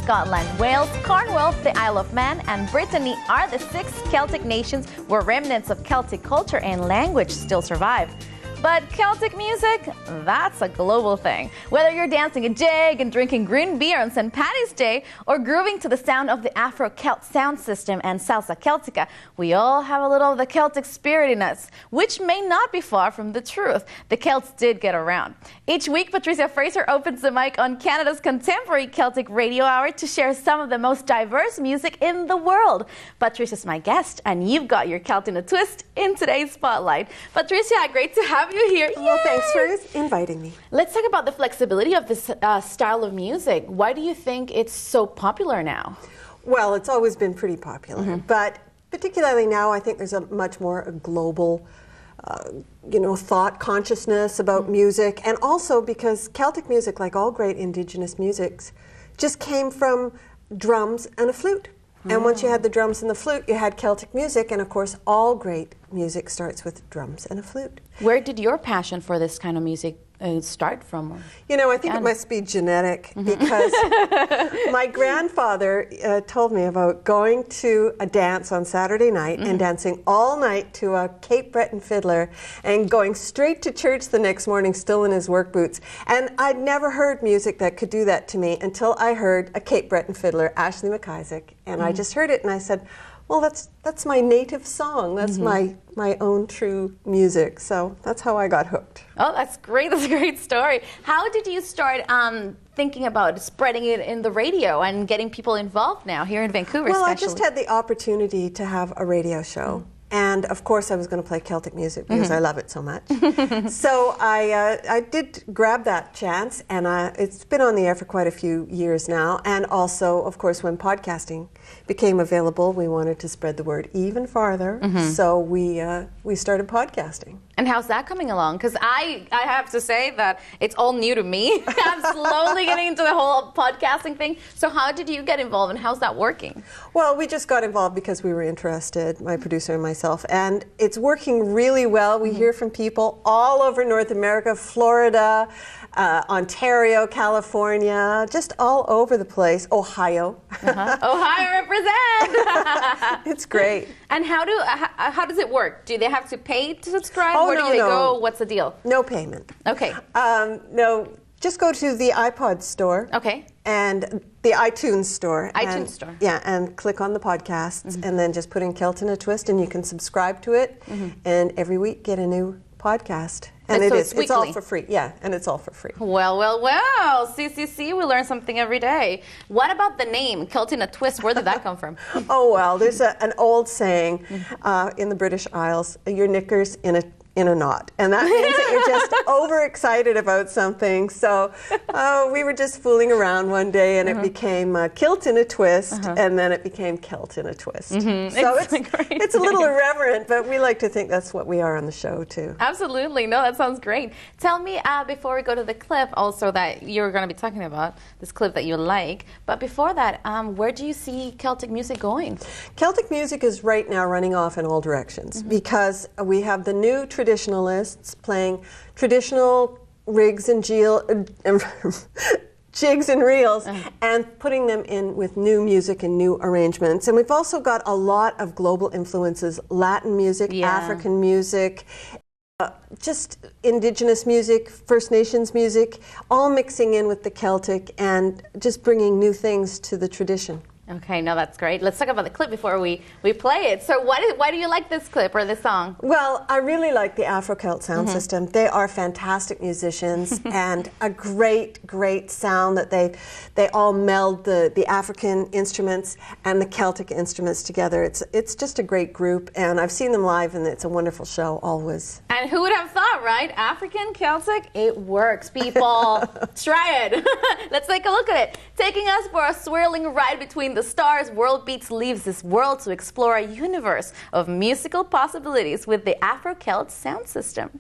Scotland, Wales, Cornwall, the Isle of Man, and Brittany are the 6 Celtic nations where remnants of Celtic culture and language still survive. But Celtic music, that's a global thing. Whether you're dancing a jig and drinking green beer on St. Paddy's Day or grooving to the sound of the Afro-Celt sound system and Salsa Celtica, we all have a little of the Celtic spirit in us, which may not be far from the truth. The Celts did get around. Each week, Patricia Fraser opens the mic on Canada's Contemporary Celtic Radio Hour to share some of the most diverse music in the world. Patricia's my guest, and you've got your Celt in a twist in today's spotlight. Patricia, great to have you here. Well, thanks for inviting me. Let's talk about the flexibility of this style of music. Why do you think it's so popular now? Well, it's always been pretty popular, but particularly now I think there's a much more global thought consciousness about music, and also because Celtic music, like all great indigenous musics, just came from drums and a flute. And once you had the drums and the flute, you had Celtic music, and of course all great music starts with drums and a flute. Where did your passion for this kind of music start from? You know, I think it must be genetic, because my grandfather told me about going to a dance on Saturday night and dancing all night to a Cape Breton fiddler and going straight to church the next morning still in his work boots. And I'd never heard music that could do that to me until I heard a Cape Breton fiddler, Ashley McIsaac, and I just heard it and I said, well, that's my native song. That's my own true music. So that's how I got hooked. Oh, that's great. That's a great story. How did you start thinking about spreading it in the radio and getting people involved now here in Vancouver? Well, especially? I just had the opportunity to have a radio show. And of course I was going to play Celtic music because I love it so much. So I did grab that chance, and it's been on the air for quite a few years now. And also, of course, when podcasting became available, we wanted to spread the word even farther. So we started podcasting. And how's that coming along? Because I have to say that it's all new to me. I'm slowly getting into the whole podcasting thing. So how did you get involved, and how's that working? Well, we just got involved because we were interested, my producer and myself, and it's working really well. We hear from people all over North America, Florida, Ontario, California, just all over the place. Ohio. Ohio represent! It's great. And how does it work? Do they have to pay to subscribe? Oh, Where do they go? What's the deal? No payment. Okay. No, just go to the iPod store. Okay. And the iTunes store. iTunes store. Yeah, and click on the podcasts, and then just put in Celt in a Twist, and you can subscribe to it, and every week get a new podcast. And so it's all for free. Yeah, and it's all for free. Well, well, well. See, we learn something every day. What about the name, Celt in a Twist? Where did that come from? Oh, well, there's an old saying in the British Isles, your knickers in a knot. And that means that you're just overexcited about something. So we were just fooling around one day, and it became Kilt in a Twist, and then it became Celt in a Twist. So it's a little irreverent, but we like to think that's what we are on the show, too. Absolutely. No, that sounds great. Tell me, before we go to the clip, also that you're going to be talking about, this clip that you like. But before that, where do you see Celtic music going? Celtic music is right now running off in all directions, because we have the new traditionalists playing traditional rigs and jigs and reels and putting them in with new music and new arrangements. And we've also got a lot of global influences, Latin music, African music, just indigenous music, First Nations music, all mixing in with the Celtic and just bringing new things to the tradition. Okay, no, that's great. Let's talk about the clip before we play it. So why do you like this clip or this song? Well, I really like the Afro-Celt sound system. They are fantastic musicians and a great, great sound that they all meld the African instruments and the Celtic instruments together. It's just a great group, and I've seen them live, and it's a wonderful show always. And who would have thought, right? African, Celtic, it works, people. Try it. Let's take a look at it. Taking us for a swirling ride between the stars, World Beats leaves this world to explore a universe of musical possibilities with the Afro-Celt sound system.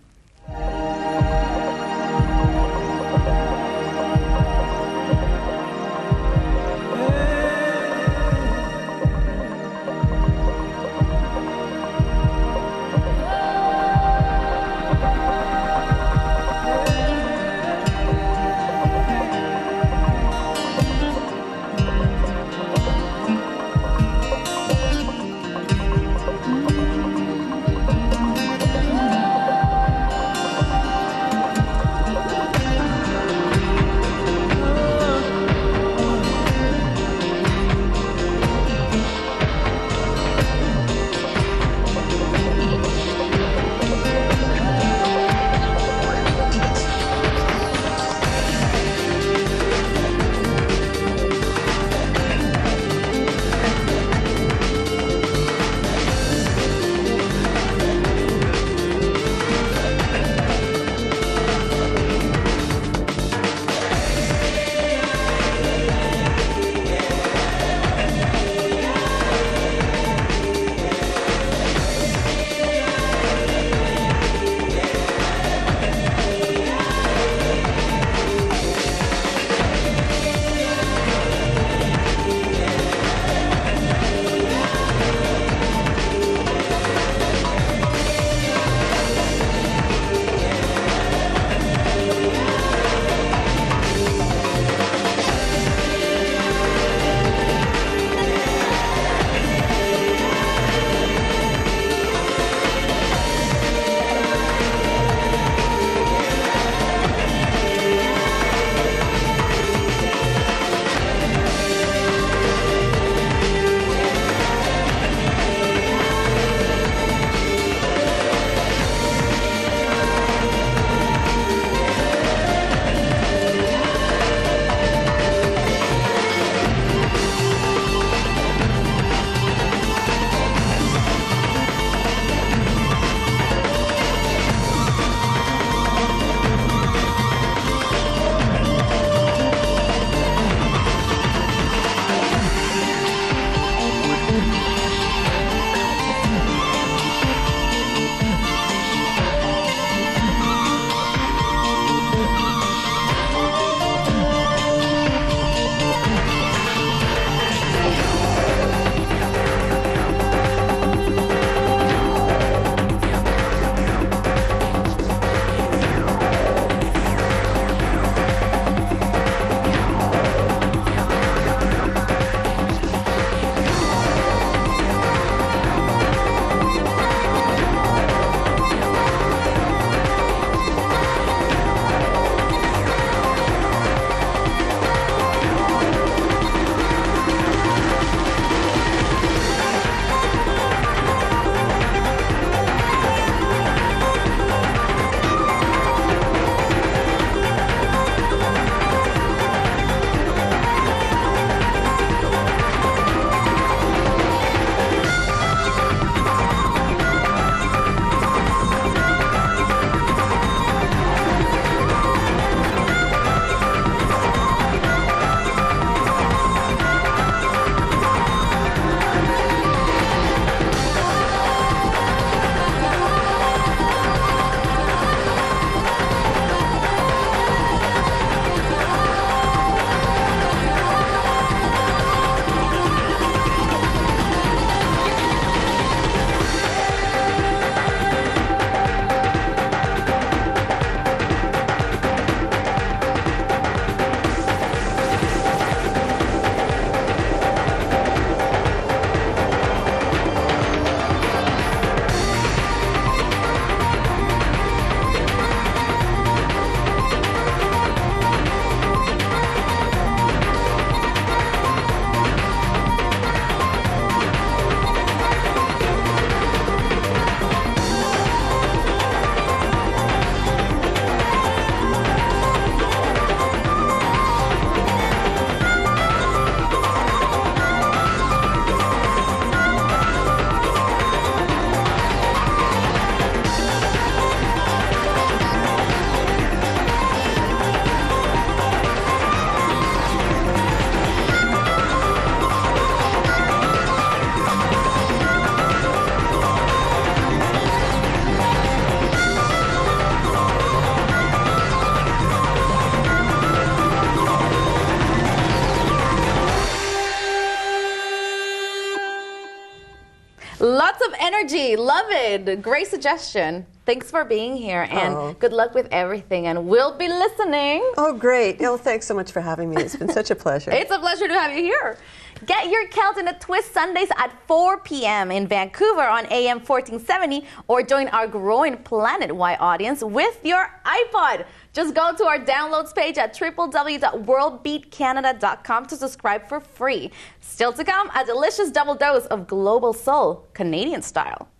energy. Love it. Great suggestion. Thanks for being here, and good luck with everything, and we'll be listening. Oh, great. Oh, thanks so much for having me. It's been such a pleasure. It's a pleasure to have you here. Get your Celt in a Twist Sundays at 4 p.m. in Vancouver on AM 1470, or join our growing planet-wide audience with your iPod. Just go to our downloads page at www.world.beats.canada.com to subscribe for free. Still to come, a delicious double dose of global soul, Canadian style.